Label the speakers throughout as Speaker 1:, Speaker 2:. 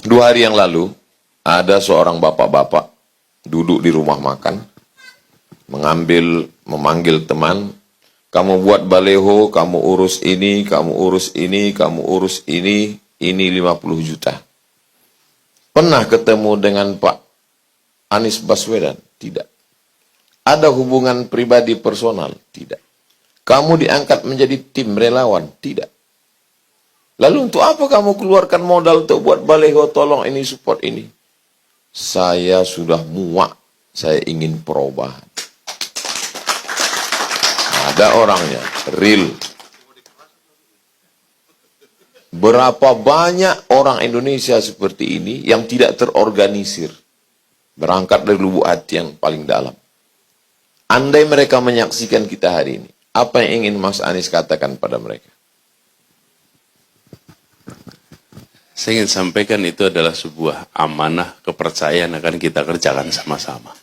Speaker 1: 2 hari yang lalu, ada seorang bapak-bapak duduk di rumah makan, memanggil teman, kamu buat baleho, kamu urus ini, kamu urus ini, kamu urus ini 50 juta. Pernah ketemu dengan Pak Anies Baswedan? Tidak. Ada hubungan pribadi personal? Tidak. Kamu diangkat menjadi tim relawan? Tidak. Lalu untuk apa kamu keluarkan modal untuk buat baleho, tolong ini, support ini? Saya sudah muak, saya ingin perubahan. Ada orangnya, real. Berapa banyak orang Indonesia seperti ini yang tidak terorganisir. Berangkat dari lubuk hati yang paling dalam. Andai mereka menyaksikan kita hari ini, apa yang ingin Mas Anies katakan pada mereka?
Speaker 2: Saya ingin sampaikan itu adalah sebuah amanah kepercayaan akan kita kerjakan sama-sama.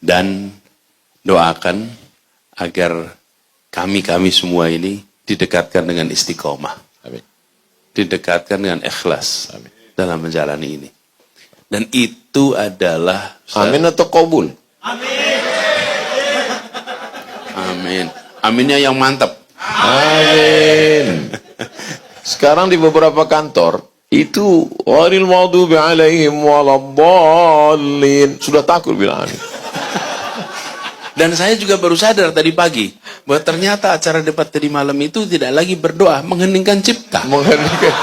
Speaker 2: Dan doakan agar kami semua ini didekatkan dengan istiqomah.
Speaker 1: Amin.
Speaker 2: Didekatkan dengan ikhlas. Amin. Dalam menjalani ini. Dan itu adalah...
Speaker 1: Amin atau qabul?
Speaker 2: Amin. Amin. Aminnya yang mantap.
Speaker 1: Amin. Sekarang di beberapa kantor, itu ghairil maghdubi alaihim waladdallin. Sudah takut bilang amin.
Speaker 2: Dan saya juga baru sadar tadi pagi, bahwa ternyata acara debat tadi malam itu tidak lagi berdoa, mengheningkan cipta.
Speaker 1: Mengheningkan.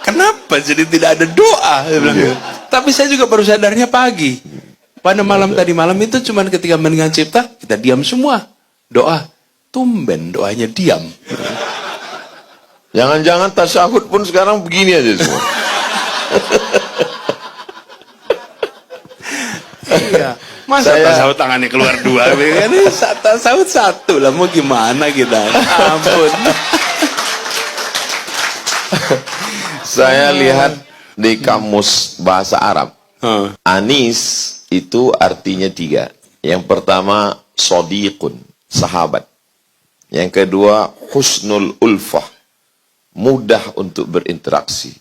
Speaker 2: Kenapa jadi tidak ada doa? Tapi saya juga baru sadarnya pagi. Pada malam tadi malam itu cuma ketika mengheningkan cipta, kita diam semua. Doa. Tumben doanya diam.
Speaker 1: Jangan-jangan tasyahud pun sekarang begini aja semua.
Speaker 2: Iya. Masa tasawuf tangannya keluar 2? Ini tasawuf 1 lah, mau gimana kita? Ampun.
Speaker 1: Saya lihat di kamus bahasa Arab, Anis itu artinya 3. Yang pertama, sodiqun, sahabat. Yang kedua, husnul ulfah, mudah untuk berinteraksi.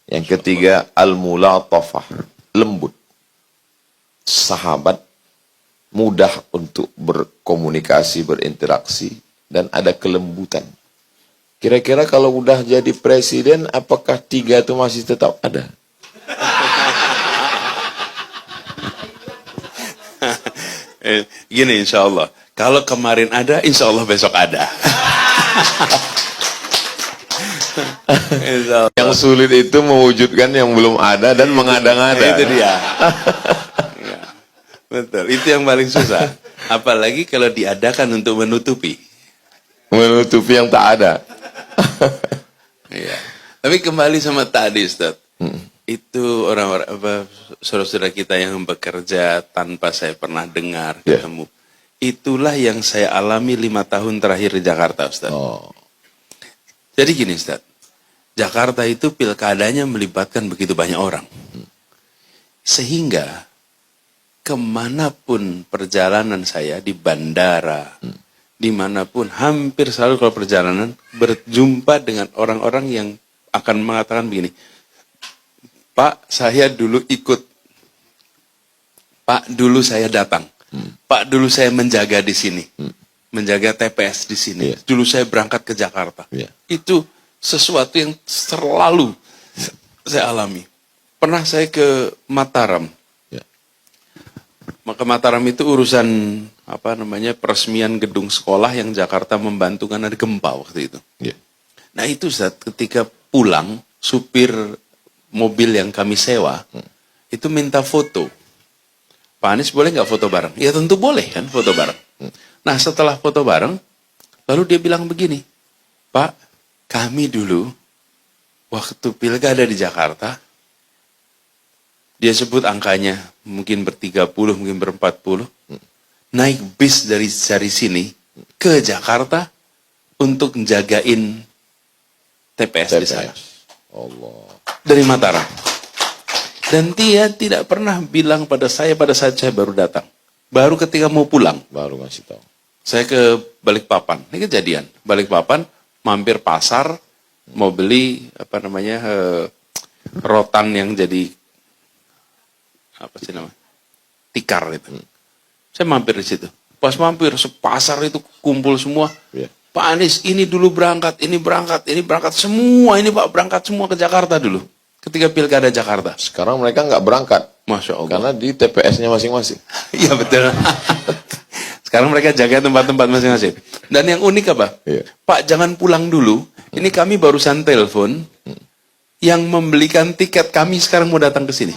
Speaker 1: Yang ketiga, al-mulatafah, lembut. Sahabat, mudah untuk berkomunikasi, berinteraksi, dan ada kelembutan. Kira-kira kalau udah jadi presiden, apakah 3 itu masih tetap ada?
Speaker 2: Gini insya Allah. Kalau kemarin ada, insya Allah besok ada.
Speaker 1: Yang sulit itu mewujudkan yang belum ada dan mengada-ngada.
Speaker 2: Itu dia. Ya, betul, itu yang paling susah. Apalagi kalau diadakan untuk menutupi.
Speaker 1: Menutupi yang tak ada.
Speaker 2: Ya. Tapi kembali sama tadi Ustaz. Itu orang-orang saudara-saudara kita yang bekerja tanpa saya pernah dengar, ketemu. Itulah yang saya alami 5 tahun terakhir di Jakarta, Ustaz.
Speaker 1: Oh.
Speaker 2: Jadi gini, Ustaz. Jakarta itu pilkadanya melibatkan begitu banyak orang. Sehingga kemanapun perjalanan saya, di bandara, dimanapun, hampir selalu kalau perjalanan, berjumpa dengan orang-orang yang akan mengatakan begini, Pak, saya dulu ikut. Pak, dulu saya datang. Pak, dulu saya menjaga di sini. Menjaga TPS di sini. Dulu saya berangkat ke Jakarta. Itu sesuatu yang selalu saya alami. Pernah saya ke Mataram. Maka Mataram itu urusan peresmian gedung sekolah yang Jakarta membantu karena ada gempa waktu itu. Nah itu saat ketika pulang, supir mobil yang kami sewa, itu minta foto. Pak Anies boleh nggak foto bareng? Ya tentu boleh kan foto bareng. Nah setelah foto bareng, lalu dia bilang begini, Pak, kami dulu waktu pilkada di Jakarta, dia sebut angkanya mungkin ber-30, mungkin ber-40, naik bis dari sini ke Jakarta untuk menjagain TPS di sana.
Speaker 1: Allah.
Speaker 2: Dari Mataram. Dan dia tidak pernah bilang pada saya pada saat saya baru datang. Baru ketika mau pulang.
Speaker 1: Baru ngasih tahu.
Speaker 2: Saya ke Balikpapan. Ini kejadian. Balikpapan, mampir pasar, mau beli apa namanya rotan yang jadi apa sih namanya tikar itu. Saya mampir di situ. Pas mampir sepasar itu kumpul semua.
Speaker 1: Iya.
Speaker 2: Pak Anies ini dulu berangkat, ini berangkat semua ini Pak berangkat semua ke Jakarta dulu. Ketika pilkada Jakarta.
Speaker 1: Sekarang mereka nggak berangkat.
Speaker 2: Masya Allah.
Speaker 1: Karena di TPS-nya masing-masing.
Speaker 2: Iya betul. Sekarang mereka jaga tempat-tempat masing-masing. Dan yang unik apa?
Speaker 1: Iya.
Speaker 2: Pak jangan pulang dulu. Ini kami barusan telepon. Yang membelikan tiket kami sekarang mau datang ke sini.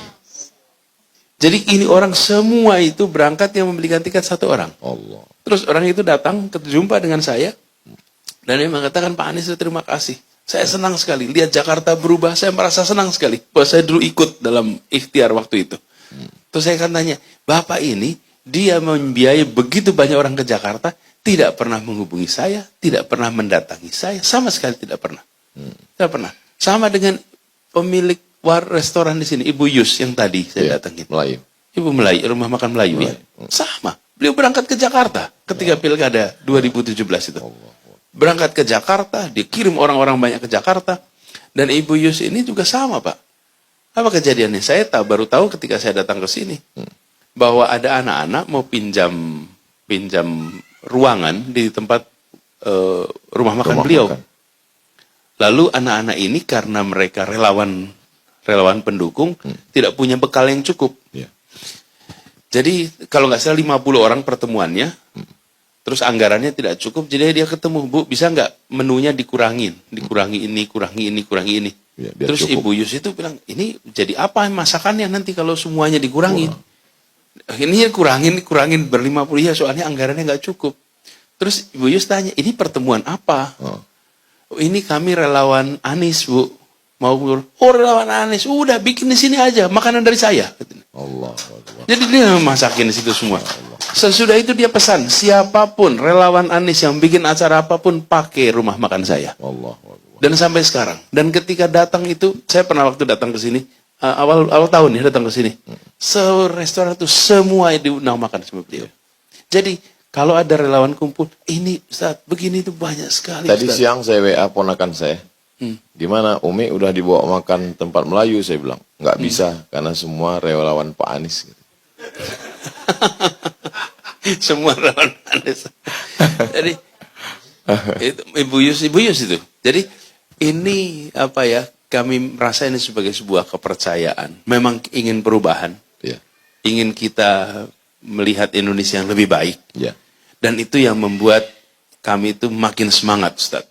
Speaker 2: Jadi ini orang semua itu berangkat yang membelikan tiket satu orang.
Speaker 1: Allah.
Speaker 2: Terus orang itu datang, berjumpa dengan saya. Dan dia mengatakan, Pak Anies terima kasih. Saya senang sekali. Lihat Jakarta berubah, saya merasa senang sekali. Bahwa saya dulu ikut dalam ikhtiar waktu itu. Terus saya akan tanya, Bapak ini, dia membiayai begitu banyak orang ke Jakarta, tidak pernah menghubungi saya, tidak pernah mendatangi saya, sama sekali tidak pernah. Tidak pernah. Sama dengan pemilik restoran di sini, Ibu Yus yang tadi saya datangin.
Speaker 1: Melayu.
Speaker 2: Ibu Melayu, rumah makan Melayu ya. Sama. Beliau berangkat ke Jakarta ketika pilkada 2017 itu. Berangkat ke Jakarta, dikirim orang-orang banyak ke Jakarta. Dan Ibu Yus ini juga sama, Pak. Apa kejadiannya? Saya baru tahu ketika saya datang ke sini. Bahwa ada anak-anak mau pinjam ruangan di tempat rumah makan beliau. Lalu anak-anak ini karena mereka relawan pendukung, tidak punya bekal yang cukup.
Speaker 1: Iya.
Speaker 2: Jadi kalau nggak salah 50 orang pertemuannya, terus anggarannya tidak cukup, jadi dia ketemu, Bu, bisa nggak menunya dikurangin ini, kurangi ini.
Speaker 1: Ya, biar
Speaker 2: Terus
Speaker 1: cukup.
Speaker 2: Ibu Yus itu bilang, ini jadi apa masakannya nanti kalau semuanya dikurangin? Ini kurangin ber-50, ya soalnya anggarannya nggak cukup. Terus Ibu Yus tanya, ini pertemuan apa? Oh, ini kami relawan Anies, Bu. Mau relawan Anies, udah bikin di sini aja, makanan dari saya.
Speaker 1: Allah.
Speaker 2: Jadi dia masakin di situ semua. Sesudah itu dia pesan, siapapun relawan Anies yang bikin acara apapun pakai rumah makan saya.
Speaker 1: Allah.
Speaker 2: Dan sampai sekarang. Dan ketika datang itu, saya pernah waktu datang ke sini, awal tahun ya datang ke sini. Restoran itu semua diundang makan sama beliau. Jadi kalau ada relawan kumpul, ini Ustaz, begini itu banyak sekali.
Speaker 1: Tadi
Speaker 2: Ustaz.
Speaker 1: siang saya WA ponakan saya. Di mana Umi udah dibawa makan tempat Melayu, saya bilang. Nggak bisa, karena semua relawan Pak Anies. Gitu.
Speaker 2: Semua relawan Anies. Jadi, itu, Ibu Yus itu. Jadi, ini apa ya, kami merasa ini sebagai sebuah kepercayaan. Memang ingin perubahan.
Speaker 1: Ya.
Speaker 2: Ingin kita melihat Indonesia yang lebih baik.
Speaker 1: Ya.
Speaker 2: Dan itu yang membuat kami itu makin semangat, Ustaz.